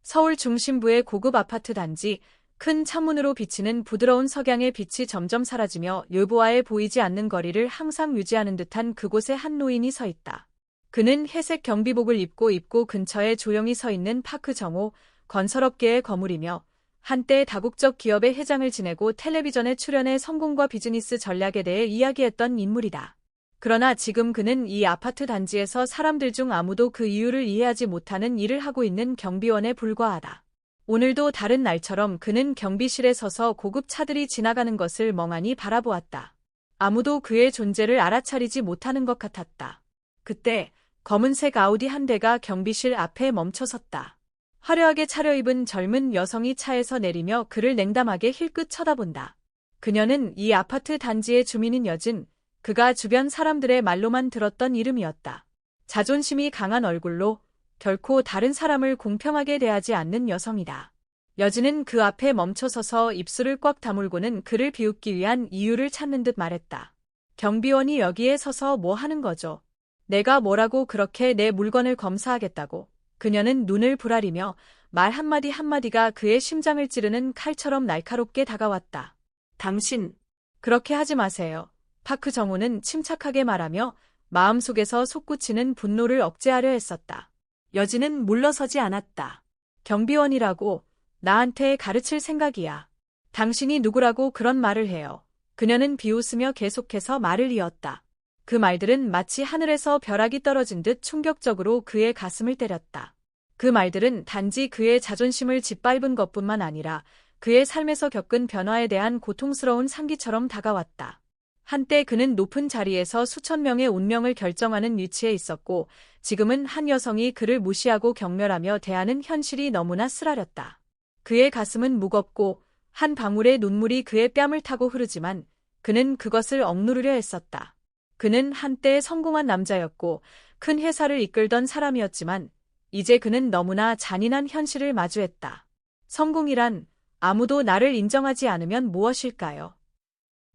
서울 중심부의 고급 아파트 단지, 큰 창문으로 비치는 부드러운 석양의 빛이 점점 사라지며 여부와에 보이지 않는 거리를 항상 유지하는 듯한 그곳에 한 노인이 서 있다. 그는 회색 경비복을 입고 입구 근처에 조용히 서 있는 파크 정호, 건설업계의 거물이며 한때 다국적 기업의 회장을 지내고 텔레비전에 출연해 성공과 비즈니스 전략에 대해 이야기했던 인물이다. 그러나 지금 그는 이 아파트 단지에서 사람들 중 아무도 그 이유를 이해하지 못하는 일을 하고 있는 경비원에 불과하다. 오늘도 다른 날처럼 그는 경비실에 서서 고급 차들이 지나가는 것을 멍하니 바라보았다. 아무도 그의 존재를 알아차리지 못하는 것 같았다. 그때 검은색 아우디 한 대가 경비실 앞에 멈춰섰다. 화려하게 차려입은 젊은 여성이 차에서 내리며 그를 냉담하게 힐끗 쳐다본다. 그녀는 이 아파트 단지의 주민인 여진, 그가 주변 사람들의 말로만 들었던 이름이었다. 자존심이 강한 얼굴로 결코 다른 사람을 공평하게 대하지 않는 여성이다. 여진은 그 앞에 멈춰서서 입술을 꽉 다물고는 그를 비웃기 위한 이유를 찾는 듯 말했다. 경비원이 여기에 서서 뭐 하는 거죠? 내가 뭐라고 그렇게 내 물건을 검사하겠다고. 그녀는 눈을 부라리며 말 한마디 한마디가 그의 심장을 찌르는 칼처럼 날카롭게 다가왔다. 당신, 그렇게 하지 마세요. 파크 정호는 침착하게 말하며 마음속에서 솟구치는 분노를 억제하려 했었다. 여진은 물러서지 않았다. 경비원이라고 나한테 가르칠 생각이야. 당신이 누구라고 그런 말을 해요. 그녀는 비웃으며 계속해서 말을 이었다. 그 말들은 마치 하늘에서 벼락이 떨어진 듯 충격적으로 그의 가슴을 때렸다. 그 말들은 단지 그의 자존심을 짓밟은 것뿐만 아니라 그의 삶에서 겪은 변화에 대한 고통스러운 상기처럼 다가왔다. 한때 그는 높은 자리에서 수천 명의 운명을 결정하는 위치에 있었고 지금은 한 여성이 그를 무시하고 경멸하며 대하는 현실이 너무나 쓰라렸다. 그의 가슴은 무겁고 한 방울의 눈물이 그의 뺨을 타고 흐르지만 그는 그것을 억누르려 했었다. 그는 한때 성공한 남자였고 큰 회사를 이끌던 사람이었지만 이제 그는 너무나 잔인한 현실을 마주했다. 성공이란 아무도 나를 인정하지 않으면 무엇일까요?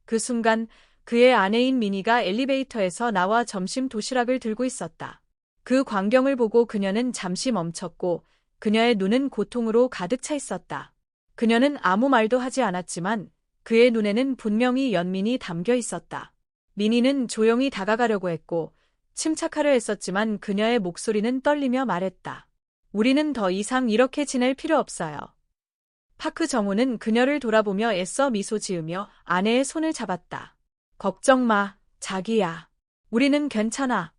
그 순간 그의 아내인 미니가 엘리베이터에서 나와 점심 도시락을 들고 있었다. 그 광경을 보고 그녀는 잠시 멈췄고 그녀의 눈은 고통으로 가득 차 있었다. 그녀는 아무 말도 하지 않았지만 그의 눈에는 분명히 연민이 담겨 있었다. 미니는 조용히 다가가려고 했고 침착하려 했었지만 그녀의 목소리는 떨리며 말했다. 우리는 더 이상 이렇게 지낼 필요 없어요. 파크 정호는 그녀를 돌아보며 애써 미소 지으며 아내의 손을 잡았다. 걱정 마, 자기야. 우리는 괜찮아.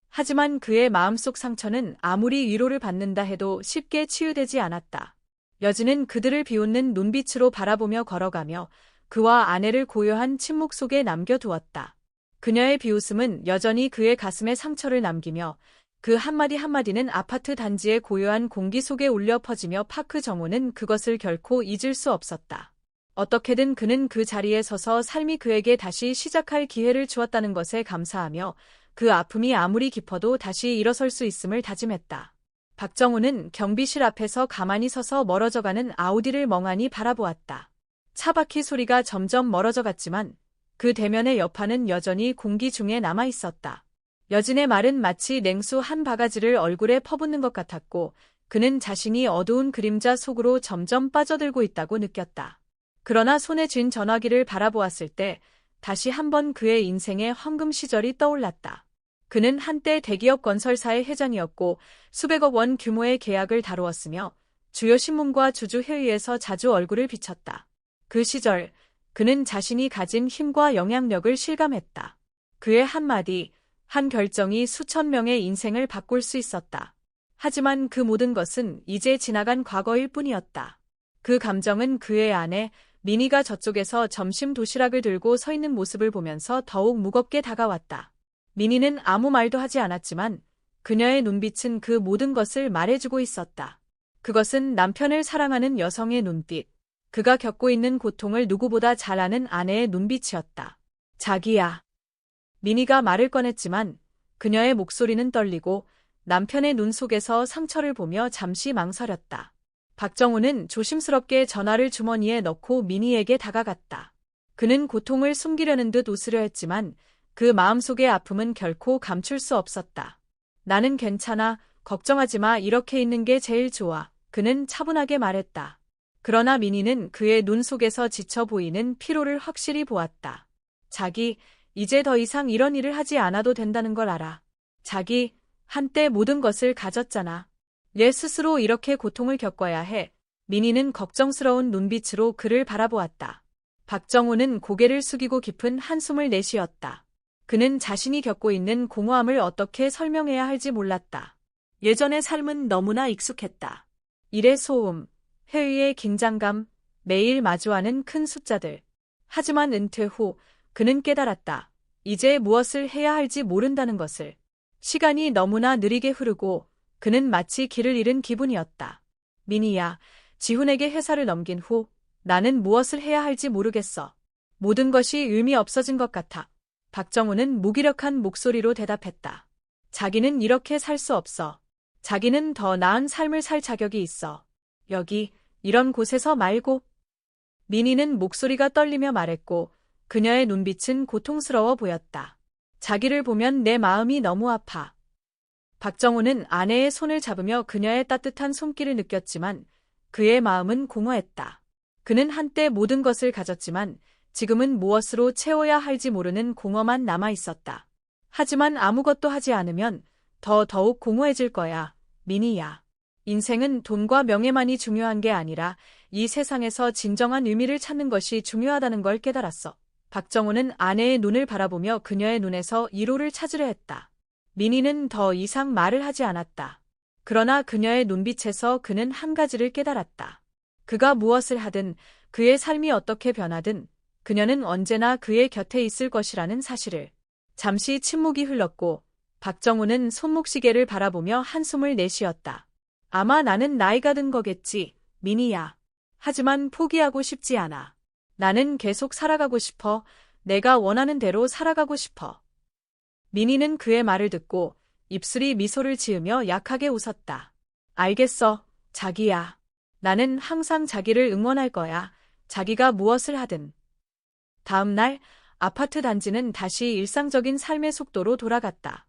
하지만 그의 마음속 상처는 아무리 위로를 받는다 해도 쉽게 치유되지 않았다. 여진은 그들을 비웃는 눈빛으로 바라보며 걸어가며 그와 아내를 고요한 침묵 속에 남겨두었다. 그녀의 비웃음은 여전히 그의 가슴에 상처를 남기며 그 한마디 한마디는 아파트 단지의 고요한 공기 속에 울려 퍼지며 파크 정호는 그것을 결코 잊을 수 없었다. 어떻게든 그는 그 자리에 서서 삶이 그에게 다시 시작할 기회를 주었다는 것에 감사하며 그 아픔이 아무리 깊어도 다시 일어설 수 있음을 다짐했다. 박정우는 경비실 앞에서 가만히 서서 멀어져가는 아우디를 멍하니 바라보았다. 차바퀴 소리가 점점 멀어져 갔지만 그 대면의 여파는 여전히 공기 중에 남아 있었다. 여진의 말은 마치 냉수 한 바가지를 얼굴에 퍼붓는 것 같았고 그는 자신이 어두운 그림자 속으로 점점 빠져들고 있다고 느꼈다. 그러나 손에 쥔 전화기를 바라보았을 때 다시 한번 그의 인생의 황금 시절이 떠올랐다. 그는 한때 대기업 건설사의 회장이었고 수백억 원 규모의 계약을 다루었으며 주요 신문과 주주 회의에서 자주 얼굴을 비쳤다. 그 시절 그는 자신이 가진 힘과 영향력을 실감했다. 그의 한마디, 한 결정이 수천 명의 인생을 바꿀 수 있었다. 하지만 그 모든 것은 이제 지나간 과거일 뿐이었다. 그 감정은 그의 아내 미니가 저쪽에서 점심 도시락을 들고 서 있는 모습을 보면서 더욱 무겁게 다가왔다. 미니는 아무 말도 하지 않았지만 그녀의 눈빛은 그 모든 것을 말해주고 있었다. 그것은 남편을 사랑하는 여성의 눈빛, 그가 겪고 있는 고통을 누구보다 잘 아는 아내의 눈빛이었다. 자기야. 미니가 말을 꺼냈지만 그녀의 목소리는 떨리고 남편의 눈 속에서 상처를 보며 잠시 망설였다. 박정우는 조심스럽게 전화를 주머니에 넣고 미니에게 다가갔다. 그는 고통을 숨기려는 듯 웃으려 했지만 그 마음속의 아픔은 결코 감출 수 없었다. 나는 괜찮아, 걱정하지 마, 이렇게 있는 게 제일 좋아. 그는 차분하게 말했다. 그러나 민희는 그의 눈 속에서 지쳐 보이는 피로를 확실히 보았다. 자기, 이제 더 이상 이런 일을 하지 않아도 된다는 걸 알아. 자기, 한때 모든 것을 가졌잖아. 얘 스스로 이렇게 고통을 겪어야 해. 민희는 걱정스러운 눈빛으로 그를 바라보았다. 박정호는 고개를 숙이고 깊은 한숨을 내쉬었다. 그는 자신이 겪고 있는 공허함을 어떻게 설명해야 할지 몰랐다. 예전의 삶은 너무나 익숙했다. 일의 소음, 회의의 긴장감, 매일 마주하는 큰 숫자들. 하지만 은퇴 후 그는 깨달았다. 이제 무엇을 해야 할지 모른다는 것을. 시간이 너무나 느리게 흐르고 그는 마치 길을 잃은 기분이었다. 민희야, 지훈에게 회사를 넘긴 후 나는 무엇을 해야 할지 모르겠어. 모든 것이 의미 없어진 것 같아. 박정우는 무기력한 목소리로 대답했다. 자기는 이렇게 살 수 없어. 자기는 더 나은 삶을 살 자격이 있어. 여기, 이런 곳에서 말고. 민희는 목소리가 떨리며 말했고 그녀의 눈빛은 고통스러워 보였다. 자기를 보면 내 마음이 너무 아파. 박정우는 아내의 손을 잡으며 그녀의 따뜻한 손길을 느꼈지만 그의 마음은 공허했다. 그는 한때 모든 것을 가졌지만 지금은 무엇으로 채워야 할지 모르는 공허만 남아 있었다. 하지만 아무것도 하지 않으면 더욱 공허해질 거야, 민희야. 인생은 돈과 명예만이 중요한 게 아니라 이 세상에서 진정한 의미를 찾는 것이 중요하다는 걸 깨달았어. 박정우는 아내의 눈을 바라보며 그녀의 눈에서 위로를 찾으려 했다. 민희는 더 이상 말을 하지 않았다. 그러나 그녀의 눈빛에서 그는 한 가지를 깨달았다. 그가 무엇을 하든, 그의 삶이 어떻게 변하든 그녀는 언제나 그의 곁에 있을 것이라는 사실을. 잠시 침묵이 흘렀고 박정우는 손목시계를 바라보며 한숨을 내쉬었다. 아마 나는 나이가 든 거겠지, 민희야. 하지만 포기하고 싶지 않아. 나는 계속 살아가고 싶어. 내가 원하는 대로 살아가고 싶어. 민희는 그의 말을 듣고 입술이 미소를 지으며 약하게 웃었다. 알겠어, 자기야. 나는 항상 자기를 응원할 거야. 자기가 무엇을 하든. 다음 날 아파트 단지는 다시 일상적인 삶의 속도로 돌아갔다.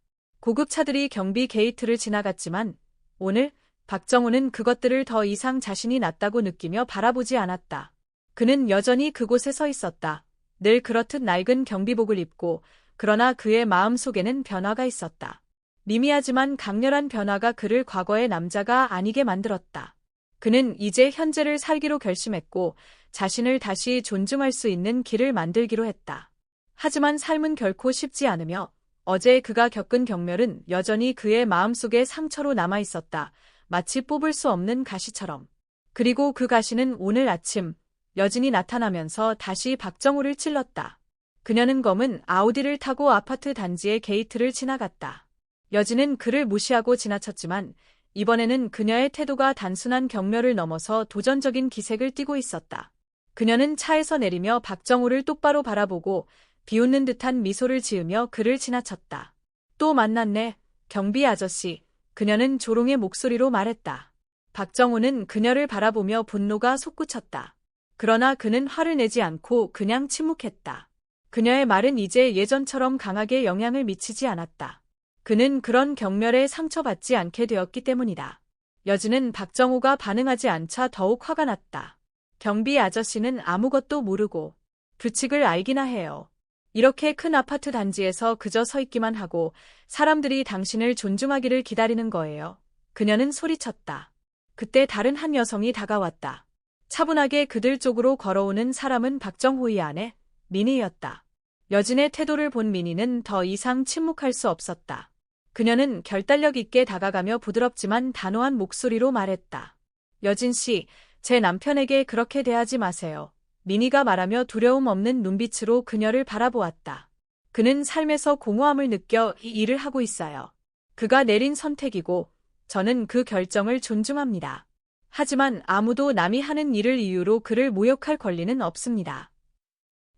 고급차들이 경비 게이트를 지나갔지만 오늘 박정우는 그것들을 더 이상 자신이 낫다고 느끼며 바라보지 않았다. 그는 여전히 그곳에 서 있었다. 늘 그렇듯 낡은 경비복을 입고, 그러나 그의 마음 속에는 변화가 있었다. 미미하지만 강렬한 변화가 그를 과거의 남자가 아니게 만들었다. 그는 이제 현재를 살기로 결심했고 자신을 다시 존중할 수 있는 길을 만들기로 했다. 하지만 삶은 결코 쉽지 않으며 어제 그가 겪은 경멸은 여전히 그의 마음속에 상처로 남아 있었다. 마치 뽑을 수 없는 가시처럼. 그리고 그 가시는 오늘 아침 여진이 나타나면서 다시 박정우를 찔렀다. 그녀는 검은 아우디를 타고 아파트 단지의 게이트를 지나갔다. 여진은 그를 무시하고 지나쳤지만 이번에는 그녀의 태도가 단순한 경멸을 넘어서 도전적인 기색을 띠고 있었다. 그녀는 차에서 내리며 박정우를 똑바로 바라보고 비웃는 듯한 미소를 지으며 그를 지나쳤다. 또 만났네, 경비 아저씨. 그녀는 조롱의 목소리로 말했다. 박정우는 그녀를 바라보며 분노가 솟구쳤다. 그러나 그는 화를 내지 않고 그냥 침묵했다. 그녀의 말은 이제 예전처럼 강하게 영향을 미치지 않았다. 그는 그런 경멸에 상처받지 않게 되었기 때문이다. 여진은 박정우가 반응하지 않자 더욱 화가 났다. 경비 아저씨는 아무것도 모르고 규칙을 알기나 해요. 이렇게 큰 아파트 단지에서 그저 서 있기만 하고 사람들이 당신을 존중하기를 기다리는 거예요. 그녀는 소리쳤다. 그때 다른 한 여성이 다가왔다. 차분하게 그들 쪽으로 걸어오는 사람은 박정호의 아내, 민희였다. 여진의 태도를 본 민희는 더 이상 침묵할 수 없었다. 그녀는 결단력 있게 다가가며 부드럽지만 단호한 목소리로 말했다. 여진 씨, 제 남편에게 그렇게 대하지 마세요. 민희가 말하며 두려움 없는 눈빛으로 그녀를 바라보았다. 그는 삶에서 공허함을 느껴 이 일을 하고 있어요. 그가 내린 선택이고 저는 그 결정을 존중합니다. 하지만 아무도 남이 하는 일을 이유로 그를 모욕할 권리는 없습니다.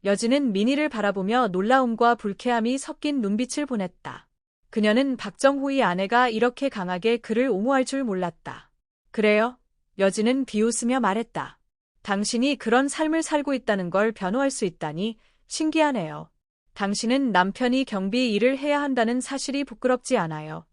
여진은 민희를 바라보며 놀라움과 불쾌함이 섞인 눈빛을 보냈다. 그녀는 박정호의 아내가 이렇게 강하게 그를 옹호할 줄 몰랐다. 그래요? 여진은 비웃으며 말했다. 당신이 그런 삶을 살고 있다는 걸 변호할 수 있다니 신기하네요. 당신은 남편이 경비 일을 해야 한다는 사실이 부끄럽지 않아요.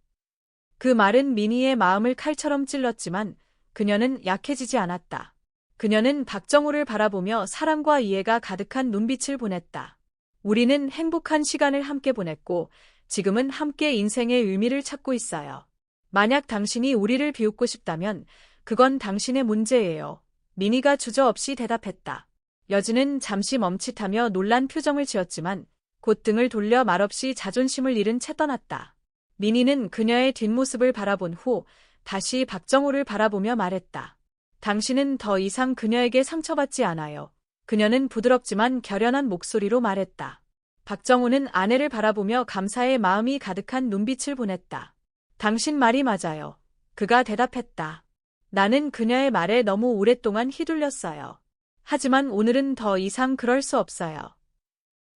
그 말은 민희의 마음을 칼처럼 찔렀지만 그녀는 약해지지 않았다. 그녀는 박정호를 바라보며 사랑과 이해가 가득한 눈빛을 보냈다. 우리는 행복한 시간을 함께 보냈고 지금은 함께 인생의 의미를 찾고 있어요. 만약 당신이 우리를 비웃고 싶다면 그건 당신의 문제예요. 미니가 주저없이 대답했다. 여진은 잠시 멈칫하며 놀란 표정을 지었지만 곧 등을 돌려 말없이 자존심을 잃은 채 떠났다. 미니는 그녀의 뒷모습을 바라본 후 다시 박정호를 바라보며 말했다. 당신은 더 이상 그녀에게 상처받지 않아요. 그녀는 부드럽지만 결연한 목소리로 말했다. 박정호는 아내를 바라보며 감사의 마음이 가득한 눈빛을 보냈다. 당신 말이 맞아요. 그가 대답했다. 나는 그녀의 말에 너무 오랫동안 휘둘렸어요. 하지만 오늘은 더 이상 그럴 수 없어요.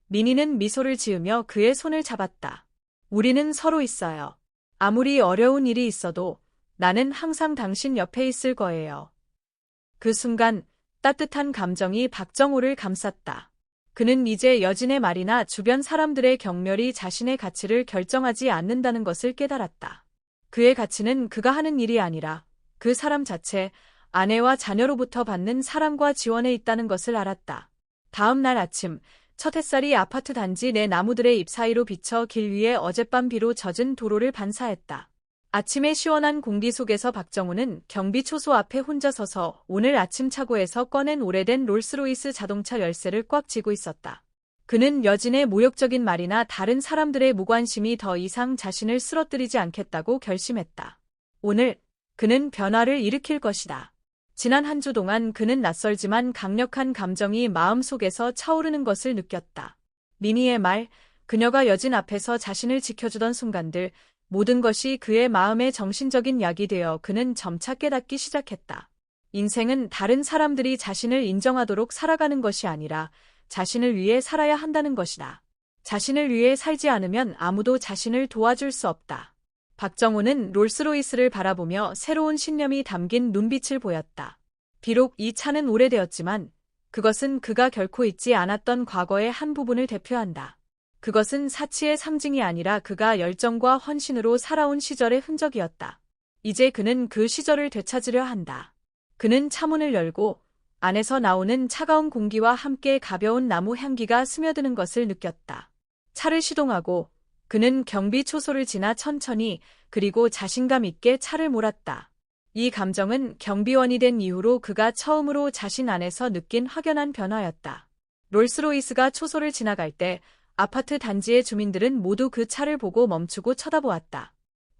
미니는 미소를 지으며 그의 손을 잡았다. 우리는 서로 있어요. 아무리 어려운 일이 있어도 나는 항상 당신 옆에 있을 거예요. 그 순간 따뜻한 감정이 박정호를 감쌌다. 그는 이제 여진의 말이나 주변 사람들의 격렬이 자신의 가치를 결정하지 않는다는 것을 깨달았다. 그의 가치는 그가 하는 일이 아니라 그 사람 자체, 아내와 자녀로부터 받는 사랑과 지원에 있다는 것을 알았다. 다음 날 아침, 첫 햇살이 아파트 단지 내 나무들의 잎 사이로 비쳐 길 위에 어젯밤 비로 젖은 도로를 반사했다. 아침의 시원한 공기 속에서 박정우는 경비 초소 앞에 혼자 서서 오늘 아침 차고에서 꺼낸 오래된 롤스로이스 자동차 열쇠를 꽉 쥐고 있었다. 그는 여진의 모욕적인 말이나 다른 사람들의 무관심이 더 이상 자신을 쓰러뜨리지 않겠다고 결심했다. 오늘 그는 변화를 일으킬 것이다. 지난 한 주 동안 그는 낯설지만 강력한 감정이 마음속에서 차오르는 것을 느꼈다. 미니의 말, 그녀가 여진 앞에서 자신을 지켜주던 순간들, 모든 것이 그의 마음의 정신적인 약이 되어 그는 점차 깨닫기 시작했다. 인생은 다른 사람들이 자신을 인정하도록 살아가는 것이 아니라 자신을 위해 살아야 한다는 것이다. 자신을 위해 살지 않으면 아무도 자신을 도와줄 수 없다. 박정호는 롤스로이스를 바라보며 새로운 신념이 담긴 눈빛을 보였다. 비록 이 차는 오래되었지만 그것은 그가 결코 잊지 않았던 과거의 한 부분을 대표한다. 그것은 사치의 상징이 아니라 그가 열정과 헌신으로 살아온 시절의 흔적이었다. 이제 그는 그 시절을 되찾으려 한다. 그는 차문을 열고 안에서 나오는 차가운 공기와 함께 가벼운 나무 향기가 스며드는 것을 느꼈다. 차를 시동하고 그는 경비 초소를 지나 천천히 그리고 자신감 있게 차를 몰았다. 이 감정은 경비원이 된 이후로 그가 처음으로 자신 안에서 느낀 확연한 변화였다. 롤스로이스가 초소를 지나갈 때 아파트 단지의 주민들은 모두 그 차를 보고 멈추고 쳐다보았다.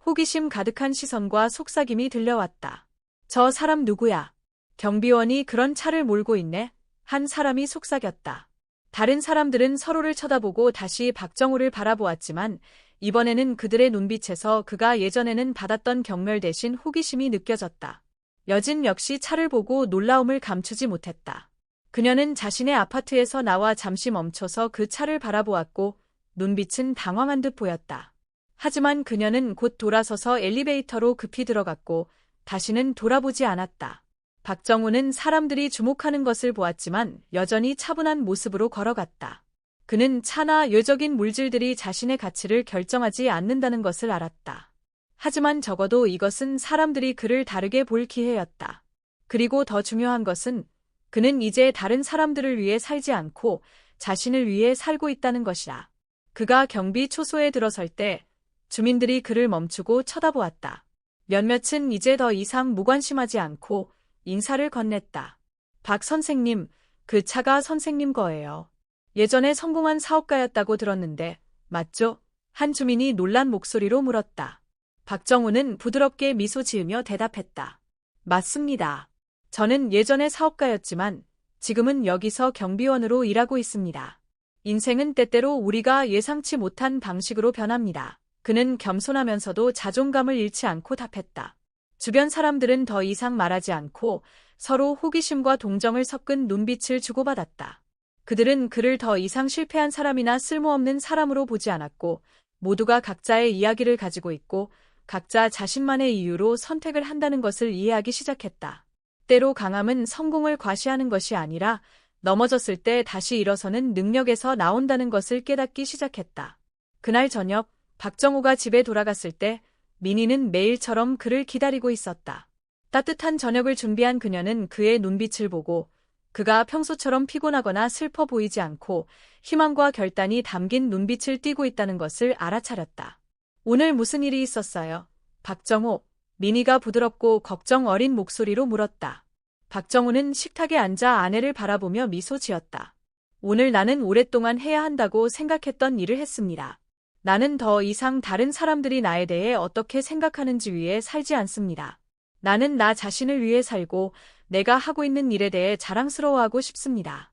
호기심 가득한 시선과 속삭임이 들려왔다. 저 사람 누구야? 경비원이 그런 차를 몰고 있네? 한 사람이 속삭였다. 다른 사람들은 서로를 쳐다보고 다시 박정호를 바라보았지만 이번에는 그들의 눈빛에서 그가 예전에는 받았던 경멸 대신 호기심이 느껴졌다. 여진 역시 차를 보고 놀라움을 감추지 못했다. 그녀는 자신의 아파트에서 나와 잠시 멈춰서 그 차를 바라보았고 눈빛은 당황한 듯 보였다. 하지만 그녀는 곧 돌아서서 엘리베이터로 급히 들어갔고 다시는 돌아보지 않았다. 박정우는 사람들이 주목하는 것을 보았지만 여전히 차분한 모습으로 걸어갔다. 그는 차나 외적인 물질들이 자신의 가치를 결정하지 않는다는 것을 알았다. 하지만 적어도 이것은 사람들이 그를 다르게 볼 기회였다. 그리고 더 중요한 것은 그는 이제 다른 사람들을 위해 살지 않고 자신을 위해 살고 있다는 것이다. 그가 경비 초소에 들어설 때 주민들이 그를 멈추고 쳐다보았다. 몇몇은 이제 더 이상 무관심하지 않고 인사를 건넸다. 박 선생님, 그 차가 선생님 거예요. 예전에 성공한 사업가였다고 들었는데 맞죠? 한 주민이 놀란 목소리로 물었다. 박정우는 부드럽게 미소 지으며 대답했다. 맞습니다. 저는 예전에 사업가였지만 지금은 여기서 경비원으로 일하고 있습니다. 인생은 때때로 우리가 예상치 못한 방식으로 변합니다. 그는 겸손하면서도 자존감을 잃지 않고 답했다. 주변 사람들은 더 이상 말하지 않고 서로 호기심과 동정을 섞은 눈빛을 주고받았다. 그들은 그를 더 이상 실패한 사람이나 쓸모없는 사람으로 보지 않았고 모두가 각자의 이야기를 가지고 있고 각자 자신만의 이유로 선택을 한다는 것을 이해하기 시작했다. 때로 강함은 성공을 과시하는 것이 아니라 넘어졌을 때 다시 일어서는 능력에서 나온다는 것을 깨닫기 시작했다. 그날 저녁 박정우가 집에 돌아갔을 때 미니는 매일처럼 그를 기다리고 있었다. 따뜻한 저녁을 준비한 그녀는 그의 눈빛을 보고 그가 평소처럼 피곤하거나 슬퍼 보이지 않고 희망과 결단이 담긴 눈빛을 띠고 있다는 것을 알아차렸다. 오늘 무슨 일이 있었어요? 박정호, 민희가 부드럽고 걱정 어린 목소리로 물었다. 박정호는 식탁에 앉아 아내를 바라보며 미소 지었다. 오늘 나는 오랫동안 해야 한다고 생각했던 일을 했습니다. 나는 더 이상 다른 사람들이 나에 대해 어떻게 생각하는지 위해 살지 않습니다. 나는 나 자신을 위해 살고 내가 하고 있는 일에 대해 자랑스러워하고 싶습니다.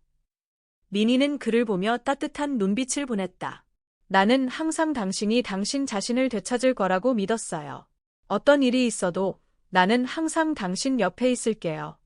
민희는 그를 보며 따뜻한 눈빛을 보냈다. 나는 항상 당신이 당신 자신을 되찾을 거라고 믿었어요. 어떤 일이 있어도 나는 항상 당신 옆에 있을게요.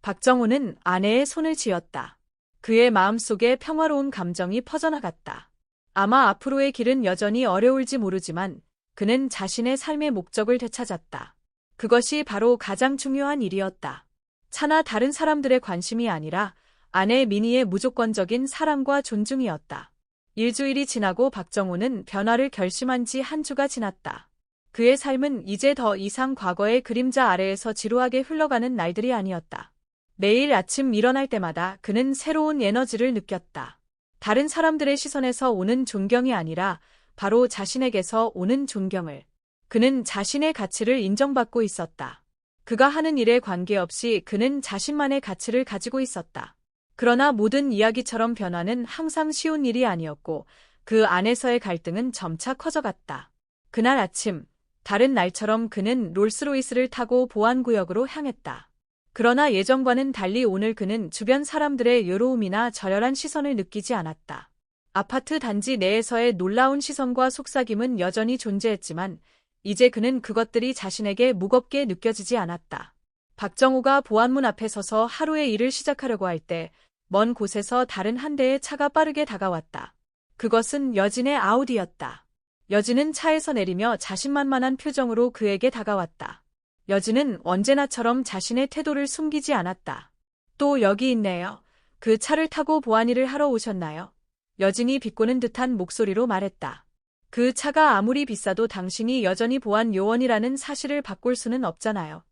박정호는 아내의 손을 쥐었다. 그의 마음속에 평화로운 감정이 퍼져나갔다. 아마 앞으로의 길은 여전히 어려울지 모르지만 그는 자신의 삶의 목적을 되찾았다. 그것이 바로 가장 중요한 일이었다. 차나 다른 사람들의 관심이 아니라 아내 민희의 무조건적인 사랑과 존중이었다. 일주일이 지나고 박정호는 변화를 결심한 지 한 주가 지났다. 그의 삶은 이제 더 이상 과거의 그림자 아래에서 지루하게 흘러가는 날들이 아니었다. 매일 아침 일어날 때마다 그는 새로운 에너지를 느꼈다. 다른 사람들의 시선에서 오는 존경이 아니라 바로 자신에게서 오는 존경을. 그는 자신의 가치를 인정받고 있었다. 그가 하는 일에 관계없이 그는 자신만의 가치를 가지고 있었다. 그러나 모든 이야기처럼 변화는 항상 쉬운 일이 아니었고 그 안에서의 갈등은 점차 커져갔다. 그날 아침, 다른 날처럼 그는 롤스로이스를 타고 보안구역으로 향했다. 그러나 예전과는 달리 오늘 그는 주변 사람들의 요로움이나 절열한 시선을 느끼지 않았다. 아파트 단지 내에서의 놀라운 시선과 속삭임은 여전히 존재했지만 이제 그는 그것들이 자신에게 무겁게 느껴지지 않았다. 박정호가 보안문 앞에 서서 하루의 일을 시작하려고 할 때 먼 곳에서 다른 한 대의 차가 빠르게 다가왔다. 그것은 여진의 아우디였다. 여진은 차에서 내리며 자신만만한 표정으로 그에게 다가왔다. 여진은 언제나처럼 자신의 태도를 숨기지 않았다. 또 여기 있네요. 그 차를 타고 보안일을 하러 오셨나요? 여진이 비꼬는 듯한 목소리로 말했다. 그 차가 아무리 비싸도 당신이 여전히 보안 요원이라는 사실을 바꿀 수는 없잖아요.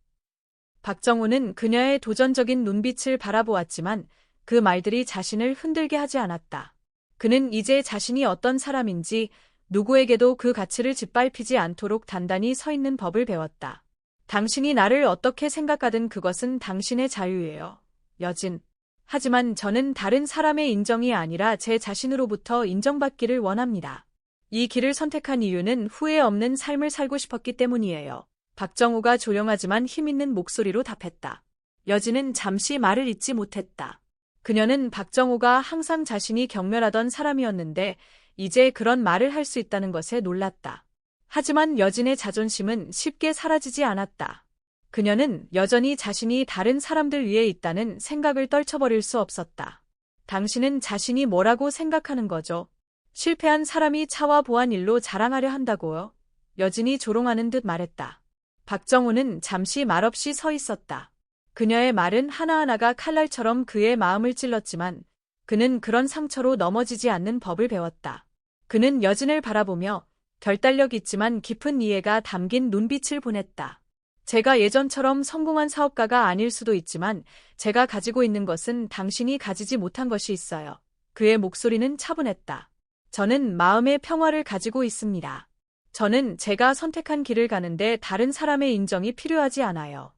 박정호는 그녀의 도전적인 눈빛을 바라보았지만 그 말들이 자신을 흔들게 하지 않았다. 그는 이제 자신이 어떤 사람인지 누구에게도 그 가치를 짓밟히지 않도록 단단히 서 있는 법을 배웠다. 당신이 나를 어떻게 생각하든 그것은 당신의 자유예요, 여진. 하지만 저는 다른 사람의 인정이 아니라 제 자신으로부터 인정받기를 원합니다. 이 길을 선택한 이유는 후회 없는 삶을 살고 싶었기 때문이에요. 박정호가 조용하지만 힘있는 목소리로 답했다. 여진은 잠시 말을 잇지 못했다. 그녀는 박정호가 항상 자신이 경멸하던 사람이었는데 이제 그런 말을 할 수 있다는 것에 놀랐다. 하지만 여진의 자존심은 쉽게 사라지지 않았다. 그녀는 여전히 자신이 다른 사람들 위에 있다는 생각을 떨쳐버릴 수 없었다. 당신은 자신이 뭐라고 생각하는 거죠? 실패한 사람이 차와 보안 일로 자랑하려 한다고요? 여진이 조롱하는 듯 말했다. 박정호는 잠시 말없이 서 있었다. 그녀의 말은 하나하나가 칼날처럼 그의 마음을 찔렀지만 그는 그런 상처로 넘어지지 않는 법을 배웠다. 그는 여진을 바라보며 결단력 있지만 깊은 이해가 담긴 눈빛을 보냈다. 제가 예전처럼 성공한 사업가가 아닐 수도 있지만 제가 가지고 있는 것은 당신이 가지지 못한 것이 있어요. 그의 목소리는 차분했다. 저는 마음의 평화를 가지고 있습니다. 저는 제가 선택한 길을 가는데 다른 사람의 인정이 필요하지 않아요.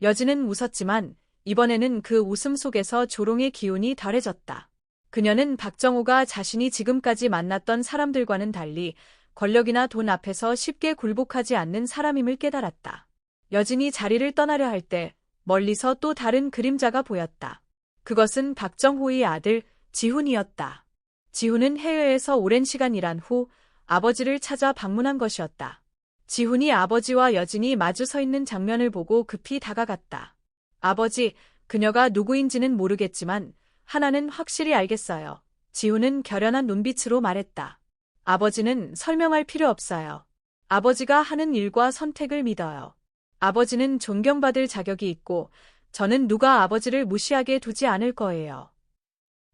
여진은 웃었지만 이번에는 그 웃음 속에서 조롱의 기운이 덜해졌다. 그녀는 박정호가 자신이 지금까지 만났던 사람들과는 달리 권력이나 돈 앞에서 쉽게 굴복하지 않는 사람임을 깨달았다. 여진이 자리를 떠나려 할 때 멀리서 또 다른 그림자가 보였다. 그것은 박정호의 아들 지훈이었다. 지훈은 해외에서 오랜 시간 일한 후 아버지를 찾아 방문한 것이었다. 지훈이 아버지와 여진이 마주 서 있는 장면을 보고 급히 다가갔다. 아버지, 그녀가 누구인지는 모르겠지만 하나는 확실히 알겠어요. 지훈은 결연한 눈빛으로 말했다. 아버지는 설명할 필요 없어요. 아버지가 하는 일과 선택을 믿어요. 아버지는 존경받을 자격이 있고 저는 누가 아버지를 무시하게 두지 않을 거예요.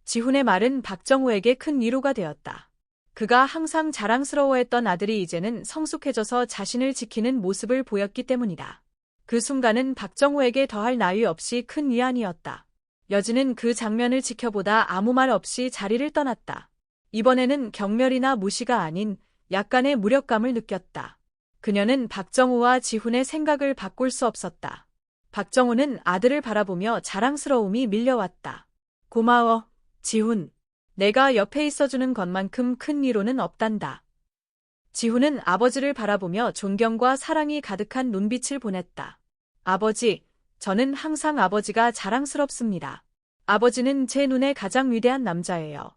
지훈의 말은 박정호에게 큰 위로가 되었다. 그가 항상 자랑스러워했던 아들이 이제는 성숙해져서 자신을 지키는 모습을 보였기 때문이다. 그 순간은 박정호에게 더할 나위 없이 큰 위안이었다. 여진은 그 장면을 지켜보다 아무 말 없이 자리를 떠났다. 이번에는 경멸이나 무시가 아닌 약간의 무력감을 느꼈다. 그녀는 박정호와 지훈의 생각을 바꿀 수 없었다. 박정호는 아들을 바라보며 자랑스러움이 밀려왔다. 고마워, 지훈. 내가 옆에 있어주는 것만큼 큰 위로는 없단다. 지훈은 아버지를 바라보며 존경과 사랑이 가득한 눈빛을 보냈다. 아버지, 저는 항상 아버지가 자랑스럽습니다. 아버지는 제 눈에 가장 위대한 남자예요.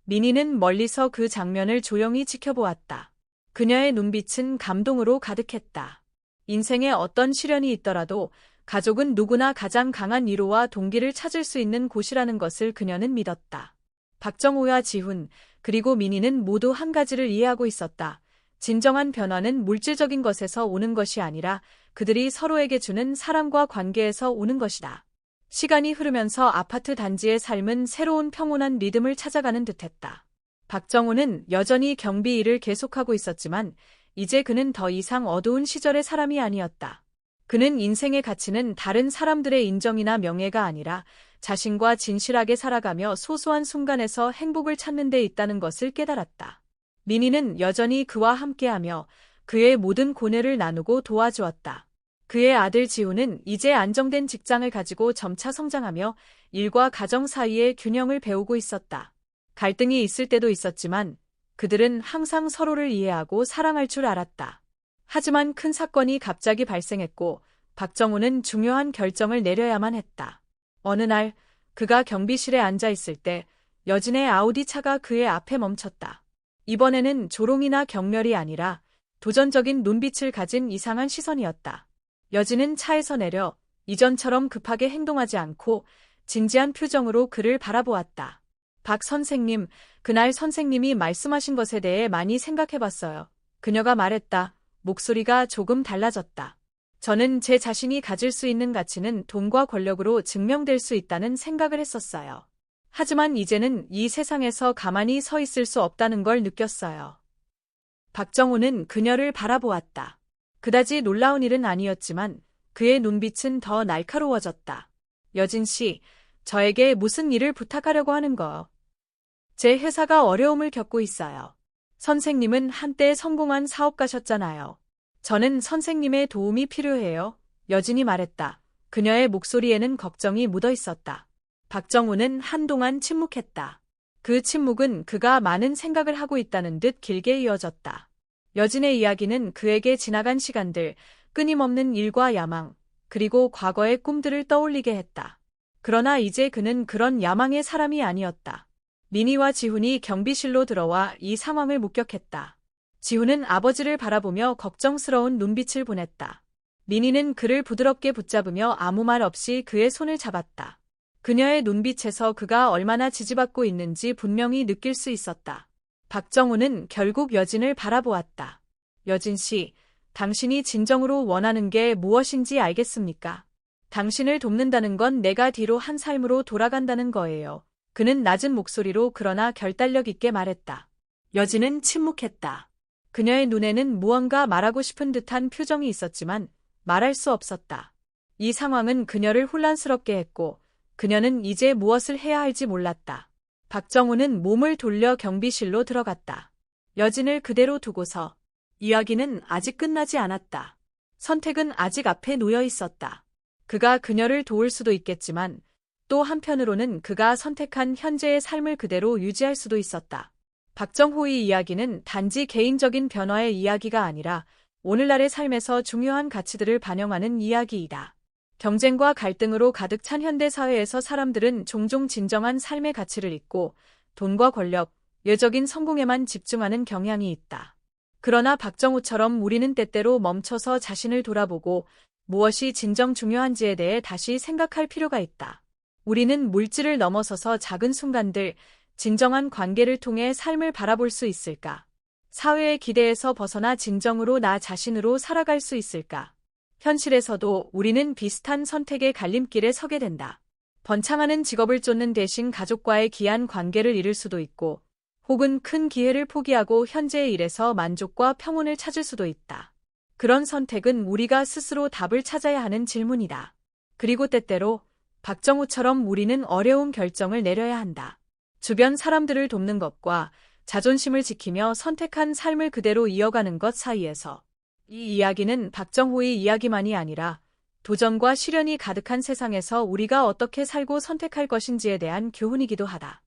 민희는 멀리서 그 장면을 조용히 지켜보았다. 그녀의 눈빛은 감동으로 가득했다. 인생에 어떤 시련이 있더라도 가족은 누구나 가장 강한 위로와 동기를 찾을 수 있는 곳이라는 것을 그녀는 믿었다. 박정호와 지훈, 그리고 민희는 모두 한 가지를 이해하고 있었다. 진정한 변화는 물질적인 것에서 오는 것이 아니라 그들이 서로에게 주는 사랑과 관계에서 오는 것이다. 시간이 흐르면서 아파트 단지의 삶은 새로운 평온한 리듬을 찾아가는 듯했다. 박정호는 여전히 경비 일을 계속하고 있었지만 이제 그는 더 이상 어두운 시절의 사람이 아니었다. 그는 인생의 가치는 다른 사람들의 인정이나 명예가 아니라 자신과 진실하게 살아가며 소소한 순간에서 행복을 찾는 데 있다는 것을 깨달았다. 민희는 여전히 그와 함께하며 그의 모든 고뇌를 나누고 도와주었다. 그의 아들 지훈은 이제 안정된 직장을 가지고 점차 성장하며 일과 가정 사이의 균형을 배우고 있었다. 갈등이 있을 때도 있었지만 그들은 항상 서로를 이해하고 사랑할 줄 알았다. 하지만 큰 사건이 갑자기 발생했고 박정호는 중요한 결정을 내려야만 했다. 어느 날 그가 경비실에 앉아 있을 때 여진의 아우디 차가 그의 앞에 멈췄다. 이번에는 조롱이나 경멸이 아니라 도전적인 눈빛을 가진 이상한 시선이었다. 여진은 차에서 내려 이전처럼 급하게 행동하지 않고 진지한 표정으로 그를 바라보았다. 박 선생님, 그날 선생님이 말씀하신 것에 대해 많이 생각해봤어요. 그녀가 말했다. 목소리가 조금 달라졌다. 저는 제 자신이 가질 수 있는 가치는 돈과 권력으로 증명될 수 있다는 생각을 했었어요. 하지만 이제는 이 세상에서 가만히 서 있을 수 없다는 걸 느꼈어요. 박정호는 그녀를 바라보았다. 그다지 놀라운 일은 아니었지만 그의 눈빛은 더 날카로워졌다. 여진 씨, 저에게 무슨 일을 부탁하려고 하는 거? 제 회사가 어려움을 겪고 있어요. 선생님은 한때 성공한 사업가셨잖아요. 저는 선생님의 도움이 필요해요. 여진이 말했다. 그녀의 목소리에는 걱정이 묻어 있었다. 박정호는 한동안 침묵했다. 그 침묵은 그가 많은 생각을 하고 있다는 듯 길게 이어졌다. 여진의 이야기는 그에게 지나간 시간들, 끊임없는 일과 야망, 그리고 과거의 꿈들을 떠올리게 했다. 그러나 이제 그는 그런 야망의 사람이 아니었다. 민희와 지훈이 경비실로 들어와 이 상황을 목격했다. 지훈은 아버지를 바라보며 걱정스러운 눈빛을 보냈다. 민희는 그를 부드럽게 붙잡으며 아무 말 없이 그의 손을 잡았다. 그녀의 눈빛에서 그가 얼마나 지지받고 있는지 분명히 느낄 수 있었다. 박정호는 결국 여진을 바라보았다. 여진 씨, 당신이 진정으로 원하는 게 무엇인지 알겠습니까? 당신을 돕는다는 건 내가 뒤로 한 삶으로 돌아간다는 거예요. 그는 낮은 목소리로 그러나 결단력 있게 말했다. 여진은 침묵했다. 그녀의 눈에는 무언가 말하고 싶은 듯한 표정이 있었지만 말할 수 없었다. 이 상황은 그녀를 혼란스럽게 했고 그녀는 이제 무엇을 해야 할지 몰랐다. 박정호는 몸을 돌려 경비실로 들어갔다. 여진을 그대로 두고서 이야기는 아직 끝나지 않았다. 선택은 아직 앞에 놓여 있었다. 그가 그녀를 도울 수도 있겠지만 또 한편으로는 그가 선택한 현재의 삶을 그대로 유지할 수도 있었다. 박정호의 이야기는 단지 개인적인 변화의 이야기가 아니라 오늘날의 삶에서 중요한 가치들을 반영하는 이야기이다. 경쟁과 갈등으로 가득 찬 현대 사회에서 사람들은 종종 진정한 삶의 가치를 잊고 돈과 권력, 외적인 성공에만 집중하는 경향이 있다. 그러나 박정호처럼 우리는 때때로 멈춰서 자신을 돌아보고 무엇이 진정 중요한지에 대해 다시 생각할 필요가 있다. 우리는 물질을 넘어서서 작은 순간들, 진정한 관계를 통해 삶을 바라볼 수 있을까? 사회의 기대에서 벗어나 진정으로 나 자신으로 살아갈 수 있을까? 현실에서도 우리는 비슷한 선택의 갈림길에 서게 된다. 번창하는 직업을 쫓는 대신 가족과의 귀한 관계를 잃을 수도 있고, 혹은 큰 기회를 포기하고 현재의 일에서 만족과 평온을 찾을 수도 있다. 그런 선택은 우리가 스스로 답을 찾아야 하는 질문이다. 그리고 때때로 박정우처럼 우리는 어려운 결정을 내려야 한다. 주변 사람들을 돕는 것과 자존심을 지키며 선택한 삶을 그대로 이어가는 것 사이에서 이 이야기는 박정호의 이야기만이 아니라 도전과 시련이 가득한 세상에서 우리가 어떻게 살고 선택할 것인지에 대한 교훈이기도 하다.